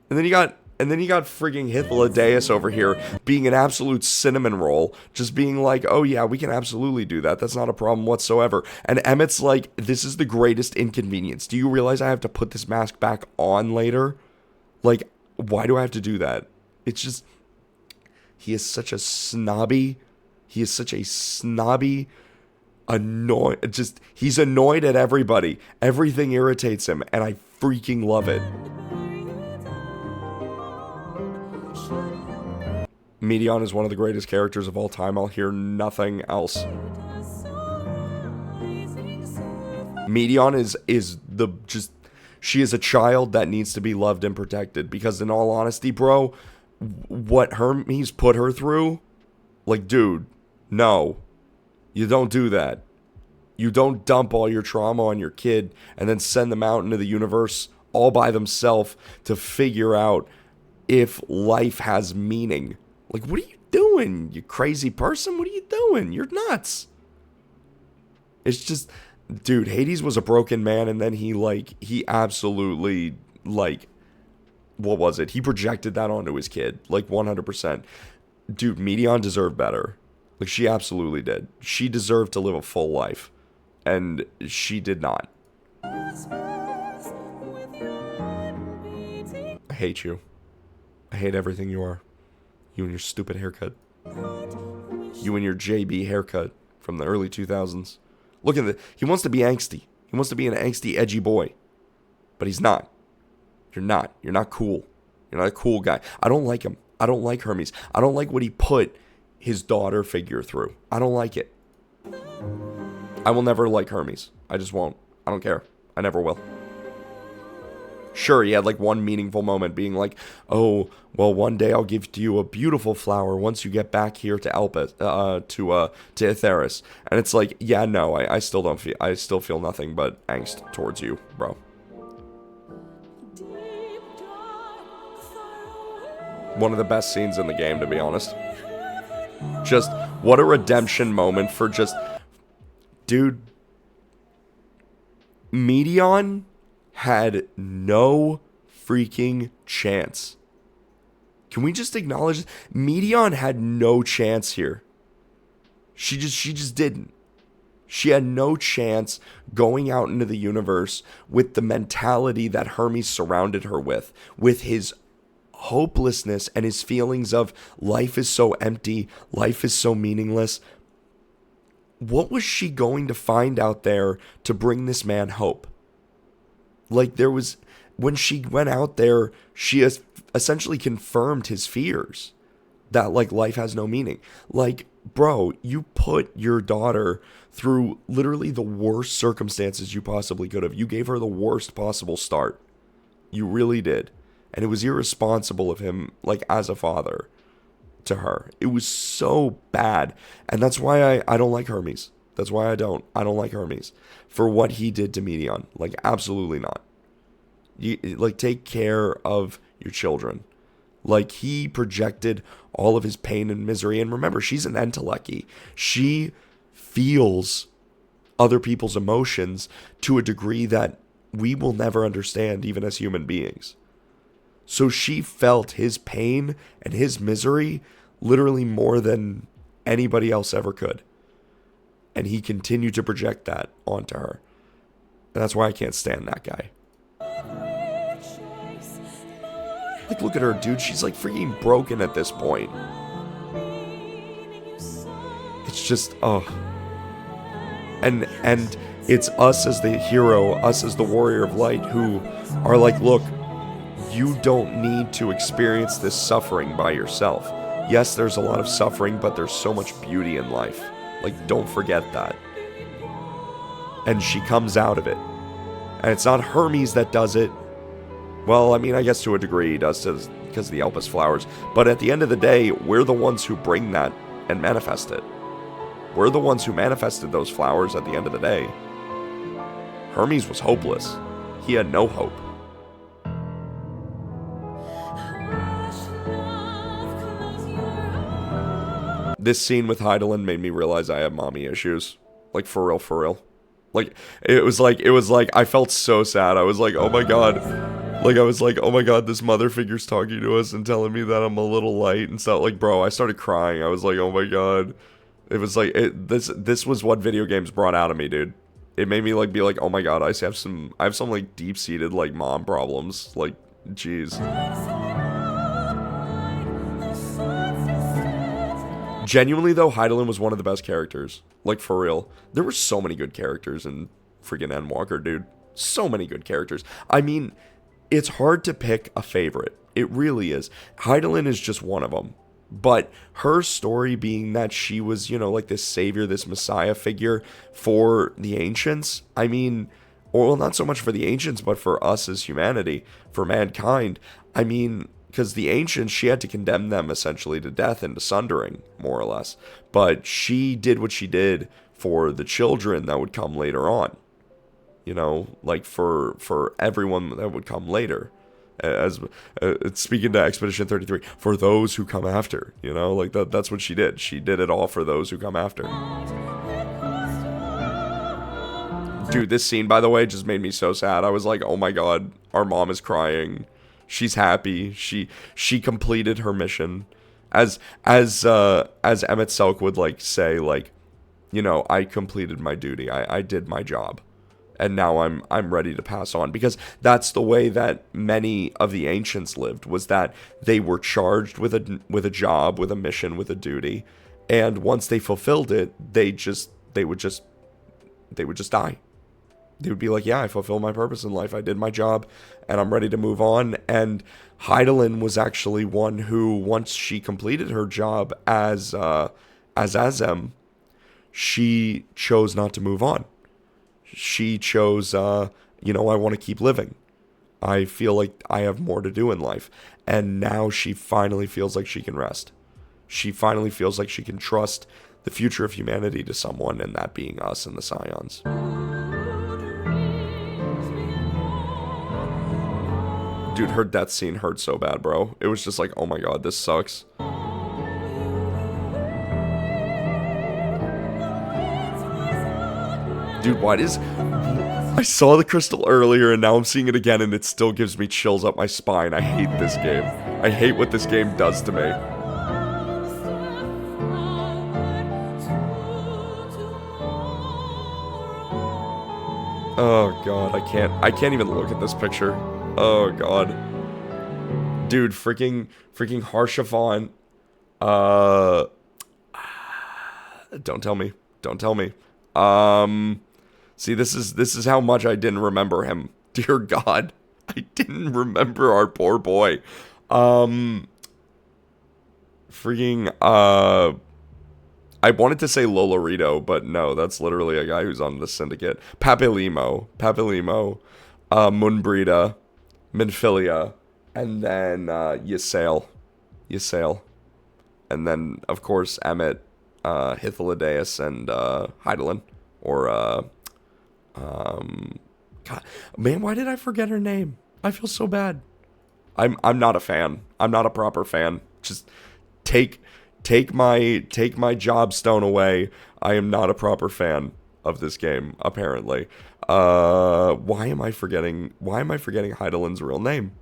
and then you got frigging Hythlodaeus over here being an absolute cinnamon roll, just being like, oh yeah, we can absolutely do that. That's not a problem whatsoever. And Emmett's like, this is the greatest inconvenience. Do you realize I have to put this mask back on later? Like, why do I have to do that? It's just, he is such a snobby, annoyed, just, he's annoyed at everybody. Everything irritates him, and I freaking love it. Medion is one of the greatest characters of all time. I'll hear nothing else. Medion is the just, she is a child that needs to be loved and protected, because in all honesty, bro, what Hermes put her through, like, dude, no, you don't do that. You don't dump all your trauma on your kid and then send them out into the universe all by themselves to figure out if life has meaning. Like, what are you doing, you crazy person? What are you doing? You're nuts. It's just, dude, Hades was a broken man, and then he absolutely, like, what was it? He projected that onto his kid, like, 100%. Dude, Medion deserved better. Like, she absolutely did. She deserved to live a full life, and she did not. I hate you. I hate everything you are. You and your stupid haircut. You and your JB haircut from the early 2000s. Look at he wants to be angsty. He wants to be an angsty, edgy boy. But he's not. You're not. You're not cool. You're not a cool guy. I don't like him. I don't like Hermes. I don't like what he put his daughter figure through. I don't like it. I will never like Hermes. I just won't. I don't care. I never will. Sure, he had like one meaningful moment being like, oh, well, one day I'll give to you a beautiful flower once you get back here to Elpis, to Aetheris. And it's like, yeah, no, I still feel nothing but angst towards you, bro. One of the best scenes in the game, to be honest. Just, what a redemption moment for just, dude, Medion had no freaking chance. Can we just acknowledge this? Medion had no chance here. She just didn't. She had no chance going out into the universe with the mentality that Hermes surrounded her with his hopelessness and his feelings of life is so empty, life is so meaningless. What was she going to find out there to bring this man hope? Like, there was, when she went out there, she has essentially confirmed his fears that, like, life has no meaning. Like, bro, you put your daughter through literally the worst circumstances you possibly could have. You gave her the worst possible start. You really did. And it was irresponsible of him, like, as a father to her. It was so bad. And that's why I don't like Hermes. That's why I don't like Hermes for what he did to Medion. Like, absolutely not. Like, take care of your children. Like, he projected all of his pain and misery. And remember, she's an entelechy. She feels other people's emotions to a degree that we will never understand, even as human beings. So she felt his pain and his misery literally more than anybody else ever could. And he continued to project that onto her. And that's why I can't stand that guy. Like, look at her, dude. She's like freaking broken at this point. It's just, oh. And it's us as the hero, us as the warrior of light, who are like, look, you don't need to experience this suffering by yourself. Yes, there's a lot of suffering, but there's so much beauty in life. Like, don't forget that. And she comes out of it. And it's not Hermes that does it. Well, I mean, I guess to a degree he does because of the Elpis flowers. But at the end of the day, we're the ones who bring that and manifest it. We're the ones who manifested those flowers at the end of the day. Hermes was hopeless. He had no hope. This scene with Heidelin made me realize I have mommy issues. Like, for real, for real. Like, it was like, I felt so sad. I was like, oh my god. Like, I was like, oh my god, this mother figure's talking to us and telling me that I'm a little light and stuff. Like, bro, I started crying. I was like, oh my god. It was like, this was what video games brought out of me, dude. It made me, like, be like, oh my god, I have some, like, deep-seated, like, mom problems. Like, jeez. Genuinely, though, Heidelin was one of the best characters. Like, for real. There were so many good characters in freaking Endwalker, dude. So many good characters. I mean, it's hard to pick a favorite. It really is. Heidelin is just one of them. But her story being that she was, you know, like this savior, this messiah figure for the ancients. I mean, well, not so much for the ancients, but for us as humanity, for mankind. I mean, because the ancients, she had to condemn them essentially to death and to sundering, more or less. But she did what she did for the children that would come later on. You know, like for everyone that would come later. As speaking to Expedition 33, for those who come after, you know, like that's what she did. She did it all for those who come after. Dude, this scene, by the way, just made me so sad. I was like, oh my god, our mom is crying. She's happy. She completed her mission. As Emmett Selk would like say, like, you know, I completed my duty. I did my job. And now I'm ready to pass on, because that's the way that many of the ancients lived, was that they were charged with a job, with a mission, with a duty, and once they fulfilled it, they would just die. They would be like, yeah, I fulfilled my purpose in life. I did my job, and I'm ready to move on. And Heidelin was actually one who, once she completed her job as Azem, she chose not to move on. She chose, you know, I want to keep living. I feel like I have more to do in life. And now she finally feels like she can rest. She finally feels like she can trust the future of humanity to someone, and that being us and the Scions. Dude, her death scene hurt so bad, bro. It was just like, oh my god, this sucks. Dude, I saw the crystal earlier and now I'm seeing it again and it still gives me chills up my spine. I hate this game. I hate what this game does to me. Oh god, I can't even look at this picture. Oh god. Dude, freaking Harshavon. Don't tell me. Don't tell me. See, this is how much I didn't remember him. Dear God, I didn't remember our poor boy. I wanted to say Lolorito, but no, that's literally a guy who's on the Syndicate. Papilimo, Munbrida, Minfilia, and then Ysael, and then of course Emmett, Hythlodaeus, and Heidelin, or God, man, why did I forget her name? I feel so bad. I'm not a fan. I'm not a proper fan. Just take my job stone away. I am not a proper fan of this game, apparently. Why am I forgetting Heidelin's real name?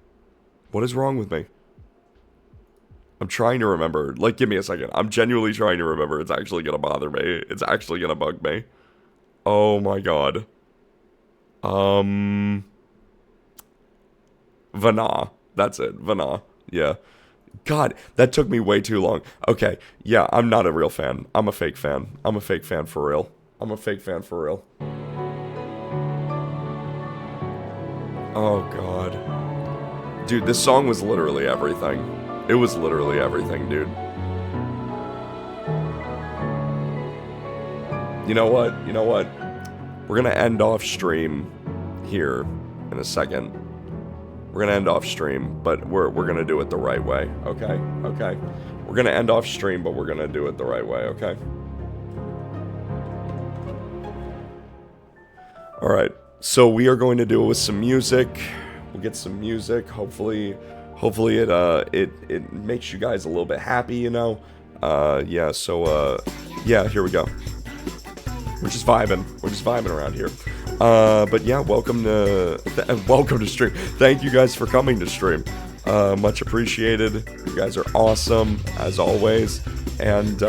What is wrong with me? I'm trying to remember. Like, give me a second. I'm genuinely trying to remember. It's actually gonna bother me. It's actually gonna bug me. Oh my god. Vana. That's it. Vana. Yeah. God, that took me way too long. Okay, yeah, I'm not a real fan. I'm a fake fan. I'm a fake fan for real. I'm a fake fan for real. Oh god. Dude, this song was literally everything. It was literally everything, dude. You know what? You know what? We're gonna end off stream here in a second. We're gonna end off stream, but we're gonna do it the right way, okay? Okay. We're gonna end off stream, but we're gonna do it the right way, okay? Alright, so we are going to do it with some music. We'll get some music. Hopefully it makes you guys a little bit happy, you know. Yeah, so, yeah, here we go. We're just vibing. We're just vibing around here. But yeah, welcome to stream. Thank you guys for coming to stream. Much appreciated. You guys are awesome, as always. And,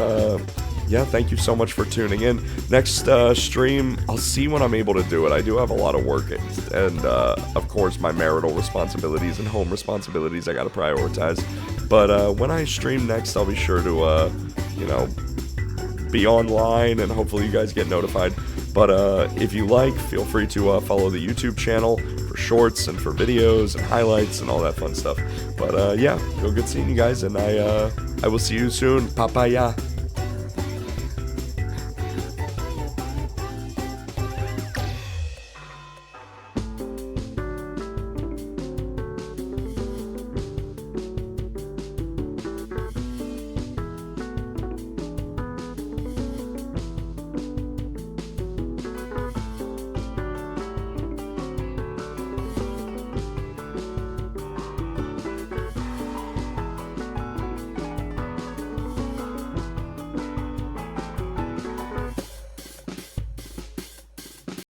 yeah, thank you so much for tuning in. Next stream, I'll see when I'm able to do it. I do have a lot of work, and of course, my marital responsibilities and home responsibilities I gotta prioritize. But when I stream next, I'll be sure to, you know, be online, and hopefully you guys get notified. But if you like, feel free to follow the YouTube channel for shorts and for videos and highlights and all that fun stuff. But yeah, real good seeing you guys, and I will see you soon. Papaya.